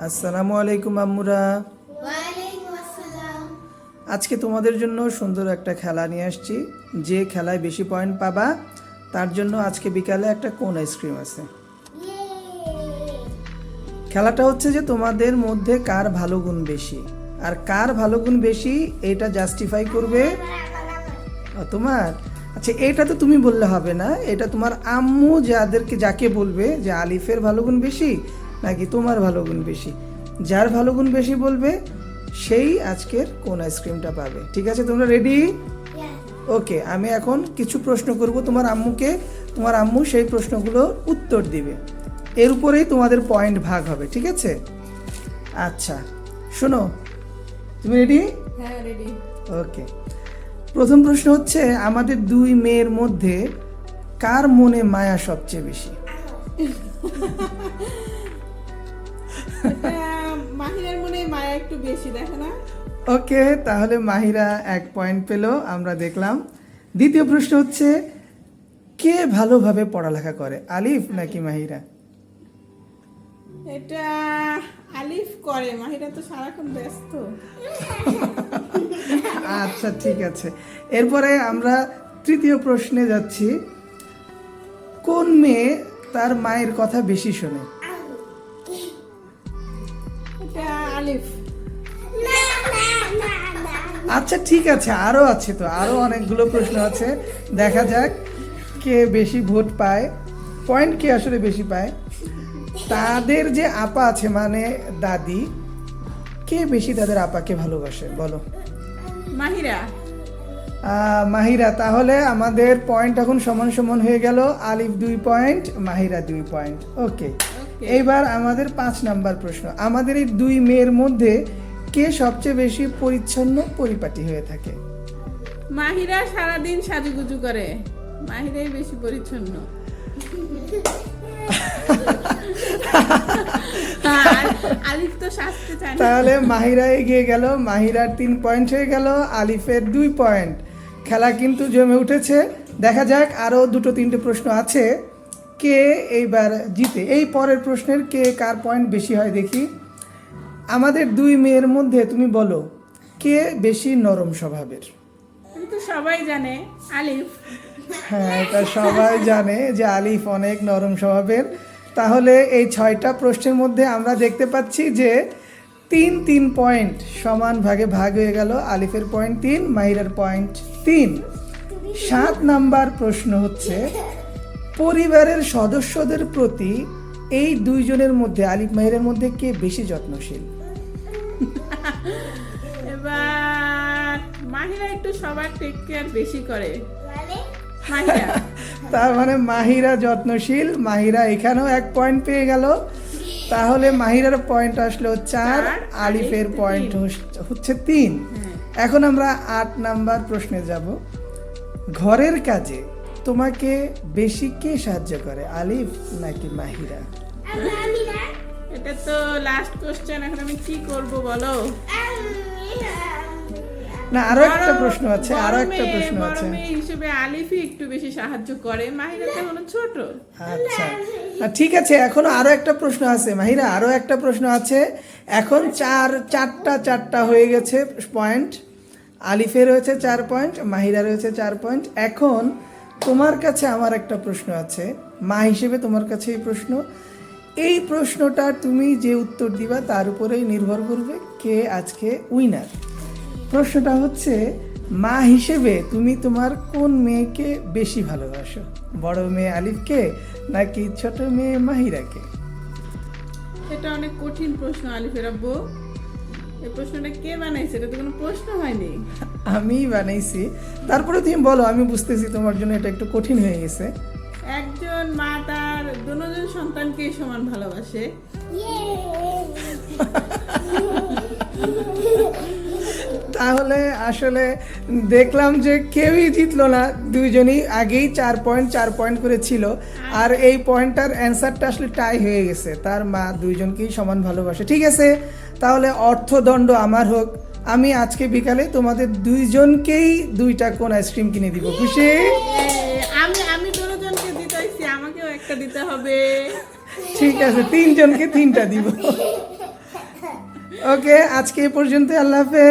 আসসালামু আলাইকুম আম্মুরা। ওয়ালাইকুম আসসালাম। আজকে তোমাদের জন্য সুন্দর একটা খেলা নিয়ে আসছি। যে খেলায় বেশি পয়েন্ট পাবা তার জন্য আজকে বিকালে একটা কোন আইসক্রিম আছে। ইয়ে খেলাটা হচ্ছে যে তোমাদের মধ্যে কার ভালো গুণ বেশি, আর কার ভালো গুণ বেশি এটা জাস্টিফাই করবে তোমার। আচ্ছা, এটা তো তুমি বললে হবে না, এটা তোমার আম্মু যাকে বলবে যে আলিফের ভালো গুণ বেশি নাকি তোমার ভালো গুণ বেশি, যার ভালো গুণ বেশি বলবে সেই আজকের কোন আইসক্রিমটা পাবে। ঠিক আছে, তোমরা রেডি? ওকে, আমি এখন কিছু প্রশ্ন করব তোমার আম্মুকে, তোমার আম্মু সেই প্রশ্নগুলোর উত্তর দিবে, এর উপরেই তোমাদের পয়েন্ট ভাগ হবে। ঠিক আছে? আচ্ছা শোনো, তুমি রেডি? হ্যাঁ, রেডি। ওকে, প্রথম প্রশ্ন হচ্ছে আমাদের দুই মেয়ের মধ্যে কার মনে মায়া সবচেয়ে বেশি? মাহিরার মনে মায়া একটু বেশি, দেখে না? ওকে, তাহলে মাহিরা 1 পয়েন্ট পেল, আমরা দেখলাম। দ্বিতীয় প্রশ্ন হচ্ছে কে ভালোভাবে পড়ালেখা করে, আলিফ নাকি মাহিরা? এটা আলিফ করে, মাহিরা তো সারাক্ষণ ব্যস্ত। আচ্ছা ঠিক আছে, এরপরে আমরা তৃতীয় প্রশ্নে যাচ্ছি। কোন মেয়ে তার মায়ের কথা বেশি শোনে? এটা আলিফ। আচ্ছা ঠিক আছে, আরও আছে তো, আরও অনেকগুলো প্রশ্ন আছে, দেখা যাক কে বেশি ভোট পায়, পয়েন্ট কে আসলে বেশি পায়। তাদের যে আপা আছে মানে দাদি, কে বেশি তাদের আপাকে ভালোবাসে বলো? মাহিরা। মাহিরা। তাহলে আমাদের পয়েন্ট এখন সমান সমান হয়ে গেল, আলিফ 2 পয়েন্ট, মাহিরা 2 পয়েন্ট। ওকে, এইবার আমাদের 5 নাম্বার প্রশ্ন। আমাদের এই দুই মেয়ের মধ্যে কে সবচেয়ে বেশি পরিচ্ছন্ন পরিপাটি হয়ে থাকে? মাহিরা সারাদিন সাজুগুজু করে, মাহিরাই বেশি পরিচ্ছন্ন। আর আলিফ তো সাজতে চায় না। তাহলে মাহিরা এগিয়ে গেল, মাহিরার 3 পয়েন্ট হয়ে গেল, আলিফের 2 পয়েন্ট। খেলা কিন্তু জমে উঠেছে, দেখা যাক আরও 2-3টে প্রশ্ন আছে, কে এইবার জিতে। এই পরের প্রশ্নের কে কার পয়েন্ট বেশি হয় দেখি। আমাদের দুই মেয়ের মধ্যে তুমি বলো কে বেশি নরম স্বভাবের? কিন্তু সবাই জানে আলিফ। হ্যাঁ, এটা সবাই জানে যে আলিফ অনেক নরম স্বভাবের। তাহলে এই 6টা প্রশ্নের মধ্যে আমরা দেখতে পাচ্ছি যে 3-3 পয়েন্ট সমান ভাগে ভাগ হয়ে গেল, আলিফের পয়েন্ট 3, মাহিরার পয়েন্ট 3। 7 নাম্বার প্রশ্ন হচ্ছে পরিবারের সদস্যদের প্রতি এই দুইজনের মধ্যে, আলিফ মাহিরের মধ্যে কে বেশি যত্নশীল? এবার মাহিরা একটু সবার টেক কেয়ার বেশি করে। মাহিরা। তার মানে মাহিরা যত্নশীল, মাহিরা এখানেও 1 পয়েন্ট পেয়ে গেল। তাহলে মাহিরার পয়েন্ট আসলো 4, আলিফের পয়েন্ট হচ্ছে 3। এখন আমরা 8 নাম্বার প্রশ্নে যাব। ঘরের কাজে তোমাকে বেশি কে সাহায্য করে, আলিফ নাকি মাহিরা? এটা তো লাস্ট কোশ্চেন, এখন আমি কি করব বলো? না, আরো একটা প্রশ্ন আছে, আরো একটা প্রশ্ন আছে। বড় মেয়ে হিসেবে আলিফই একটু বেশি সাহায্য করে, মাহিরা তো এখনো ছোট। আচ্ছা ঠিক আছে, এখনো আরো একটা প্রশ্ন আছে মাহিরা, আরো একটা প্রশ্ন আছে। এখন চারটা হয়ে গেছে পয়েন্ট, আলিফের রয়েছে 4 পয়েন্ট, মাহিরা রয়েছে 4 পয়েন্ট। এখন তোমার কাছে আমার একটা প্রশ্ন আছে, মা হিসেবে তোমার কাছে এই প্রশ্ন, এই প্রশ্নটা তুমি যে উত্তর দিবা তার উপরেই নির্ভর করবে কে আজকে উইনার। প্রশ্নটা হচ্ছে মা হিসেবে তুমি তোমার কোন মেয়েকে বেশি ভালোবাসো, বড় মেয়ে আলিফকে নাকি ছোট মেয়ে মাহিরাকে? এটা অনেক কঠিন প্রশ্ন আলিফের আব্বু। এই প্রশ্নটা কে বানাইছে? এটা তো কোনো প্রশ্ন হয়নি। আমি বানাইছি, তারপরে তুমি বলো, আমি বুঝতেছি তোমার জন্য এটা একটু কঠিন হয়ে গেছে। একজন মা তার দুজন সন্তানকে সমান ভালোবাসে। তাহলে আসলে দেখলাম যে কেউই জিতলো না, দুইজনই আগেই 4 পয়েন্ট করে ছিল, আর এই পয়েন্টটার অ্যান্সারটা আসলে টাই হয়ে গেছে, তার মা দুইজনকেই সমান ভালোবাসে। ঠিক আছে, তাহলে অর্থদণ্ড আমার হোক, আমি আজকে বিকালে তোমাদের দুইজনকেই 2টা কোন আইসক্রিম কিনে দিব, খুশি? আমি দুজনকে দিতেছি, আমাকেও একটা দিতে হবে। ঠিক আছে, 3 জনকে 3টা দিব। ওকে, আজকে এ পর্যন্ত, আল্লাহ হাফেজ।